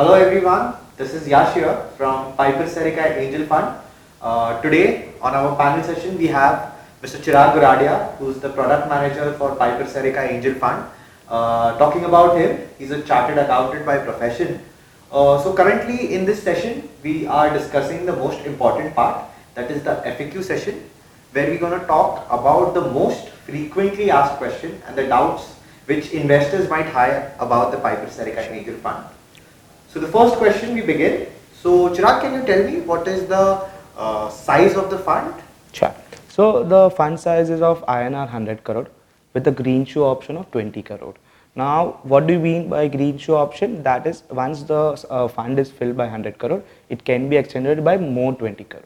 Hello everyone, this is Yash here from Piper Serica Angel Fund. Today on our panel session we have Mr. Chirag Guradia, who is the product manager for Piper Serica Angel Fund. Talking about him, he's a chartered accountant by profession. So currently in this session we are discussing the most important part, that is the FAQ session, where we're going to talk about the most frequently asked question and the doubts which investors might have about the Piper Serica Angel Fund. So the first question we begin. So Chirag, can you tell me what is the size of the fund? Sure. So the fund size is of INR 100 crore with a green shoe option of 20 crore. Now, what do you mean by green shoe option? That is, once the fund is filled by 100 crore, it can be extended by more 20 crore.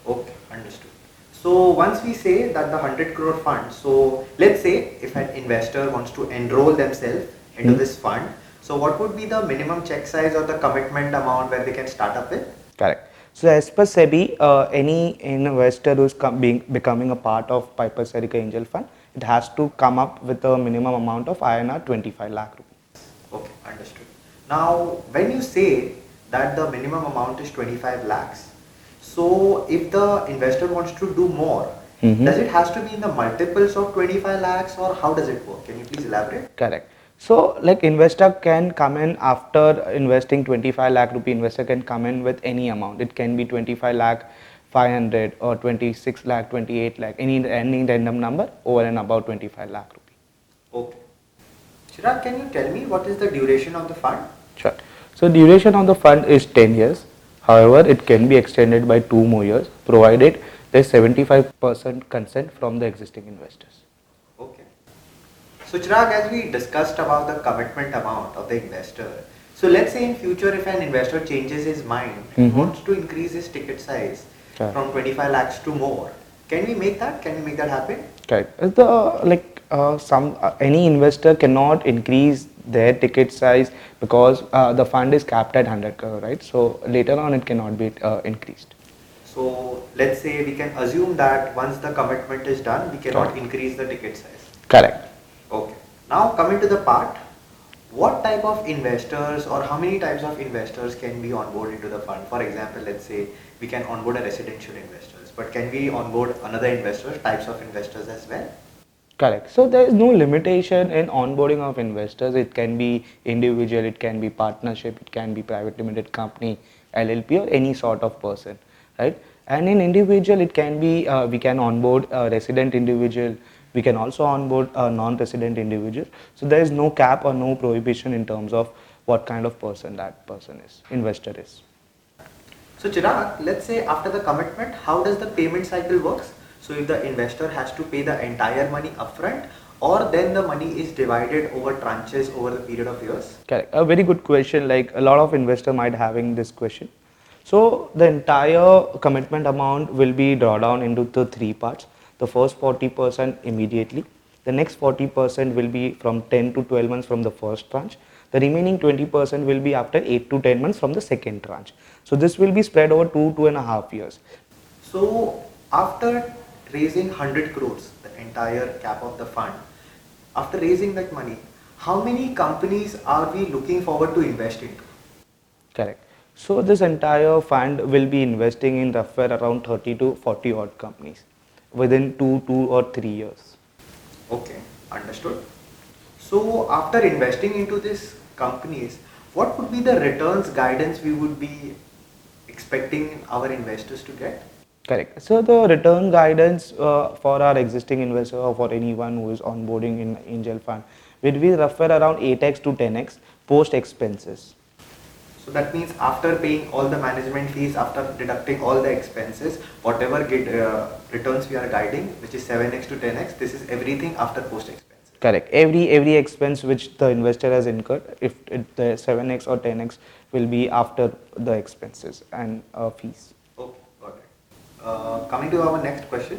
Okay, understood. So once we say that the 100 crore fund, so let's say if an investor wants to enroll themselves into this fund, so what would be the minimum check size or the commitment amount where they can start up with? Correct. So as per SEBI, any investor who is becoming a part of Piper Serica Angel Fund, it has to come up with a minimum amount of INR 25 lakh rupees. Okay, understood. Now, when you say that the minimum amount is 25 lakhs, so if the investor wants to do more, does it has to be in the multiples of 25 lakhs or how does it work? Can you please elaborate? Correct. So like investor can come in after investing 25 lakh rupee, investor can come in with any amount. It can be 25 lakh 500 or 26 lakh 28 lakh, any random number over and above 25 lakh rupee. Okay. Chirag, can you tell me what is the duration of the fund? Sure. So duration of the fund is 10 years. However, it can be extended by 2 more years provided there is 75% consent from the existing investors. Okay. So Chirag, as we discussed about the commitment amount of the investor, so let's say in future if an investor changes his mind and wants to increase his ticket size from 25 lakhs to more, can we make that? Can we make that happen? Correct. Any investor cannot increase their ticket size because the fund is capped at 100 crore, right? So later on it cannot be increased. So let's say we can assume that once the commitment is done, we cannot increase the ticket size. Correct. Okay. Now coming to the part, what type of investors or how many types of investors can be onboard into the fund? For example, let's say we can onboard a residential investors, but can we onboard another investors, types of investors as well? Correct. So there is no limitation in onboarding of investors. It can be individual, it can be partnership, it can be private limited company, LLP or any sort of person, right? And in individual, it can be, we can onboard a resident individual, we can also onboard a non-resident individual. So there is no cap or no prohibition in terms of what kind of person that person is, investor is. So Chirag, let's say after the commitment, how does the payment cycle works? So if the investor has to pay the entire money upfront or then the money is divided over tranches over the period of years? Correct. A very good question. Like a lot of investor might having this question. So the entire commitment amount will be drawn down into the 3 parts. The first 40% immediately. The next 40% will be from 10 to 12 months from the first tranche. The remaining 20% will be after 8 to 10 months from the second tranche. So this will be spread over 2.5 years. So after raising 100 crores, the entire cap of the fund, after raising that money, how many companies are we looking forward to invest into? Correct. So this entire fund will be investing in roughly around 30 to 40 odd companies within 2 or 3 years. Okay, understood. So after investing into these companies, what would be the returns guidance we would be expecting our investors to get? Correct. So the return guidance for our existing investor or for anyone who is onboarding in angel fund will be roughly around 8x to 10x post expenses. So that means after paying all the management fees, after deducting all the expenses, whatever returns we are guiding, which is 7x to 10x, this is everything after post expenses. Correct. Every expense which the investor has incurred, if the 7x or 10x will be after the expenses and fees. Okay, got it. Coming to our next question,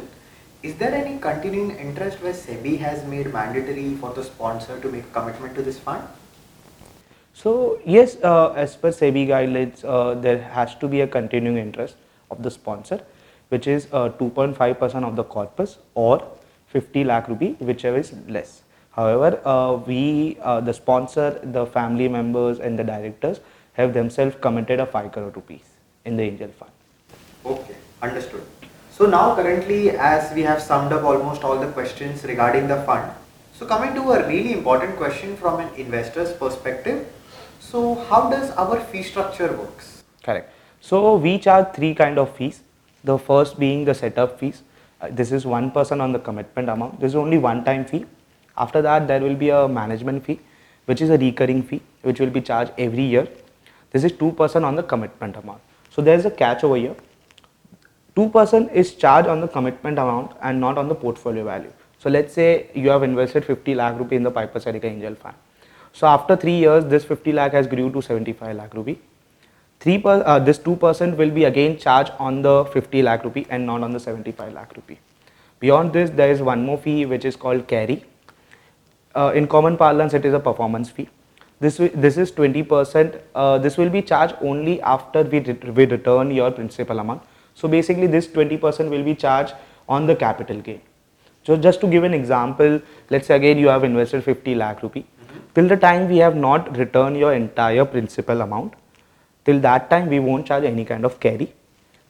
is there any continuing interest where SEBI has made mandatory for the sponsor to make a commitment to this fund? So yes, as per SEBI guidelines, there has to be a continuing interest of the sponsor, which is 2.5% of the corpus or 50 lakh rupee, whichever is less. However, the sponsor, the family members and the directors have themselves committed a 5 crore rupees in the angel fund. Okay, understood. So now currently, as we have summed up almost all the questions regarding the fund, so coming to a really important question from an investor's perspective, so how does our fee structure works? Correct. So we charge three kind of fees. The first being the setup fees. This is 1% on the commitment amount. This is only one time fee. After that, there will be a management fee, which is a recurring fee, which will be charged every year. This is 2% on the commitment amount. So there is a catch over here. 2% is charged on the commitment amount and not on the portfolio value. So let's say you have invested 50 lakh rupee in the Piper Serica Angel Fund. So after 3 years, this 50 lakh has grew to 75 lakh rupee. This 2% will be again charged on the 50 lakh rupee and not on the 75 lakh rupee. Beyond this, there is one more fee which is called carry. In common parlance, it is a performance fee. This is 20%. This will be charged only after we return your principal amount. So basically, this 20% will be charged on the capital gain. So just to give an example, let's say again you have invested 50 lakh rupee. Till the time we have not returned your entire principal amount, till that time we won't charge any kind of carry.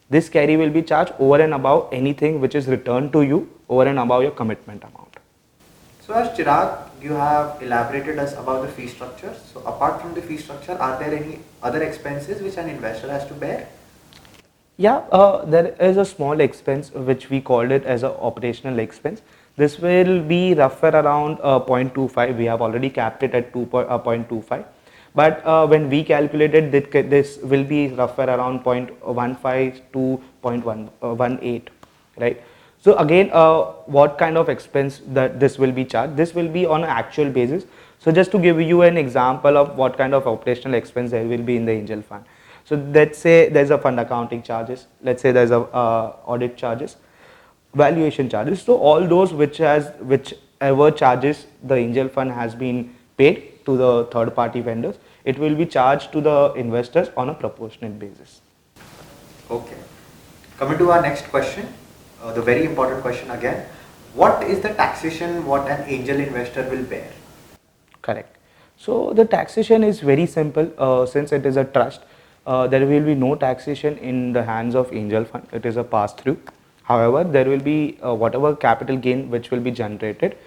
This carry will be charged over and above anything which is returned to you over and above your commitment amount. So as Chirag, you have elaborated us about the fee structure. So apart from the fee structure, are there any other expenses which an investor has to bear? Yeah, there is a small expense which we called it as an operational expense. This will be roughly around 0.25. We have already capped it at 0.25. But when we calculated that this will be roughly around 0.15 to 0.18, right? So again, what kind of expense that this will be charged? This will be on an actual basis. So just to give you an example of what kind of operational expense there will be in the angel fund. So let's say there's a fund accounting charges. Let's say there's a audit charges, valuation charges. So all those whichever charges the angel fund has been paid to the third party vendors, it will be charged to the investors on a proportionate basis. Okay. Coming to our next question, the very important question again. What is the taxation what an angel investor will bear? Correct. So the taxation is very simple. Since it is a trust, there will be no taxation in the hands of angel fund. It is a pass through. However, there will be whatever capital gain which will be generated.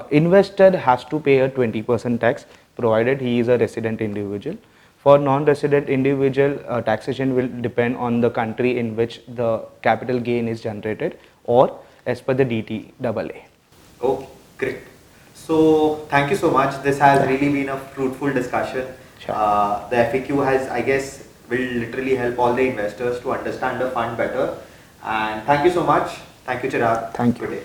Investor has to pay a 20% tax provided he is a resident individual. For non-resident individual, taxation will depend on the country in which the capital gain is generated or as per the DTAA. Okay, great. So thank you so much. This has really been a fruitful discussion. Sure. The FAQ has, I guess, will literally help all the investors to understand the fund better. And thank you so much. Thank you, Chirag. Thank you. Today.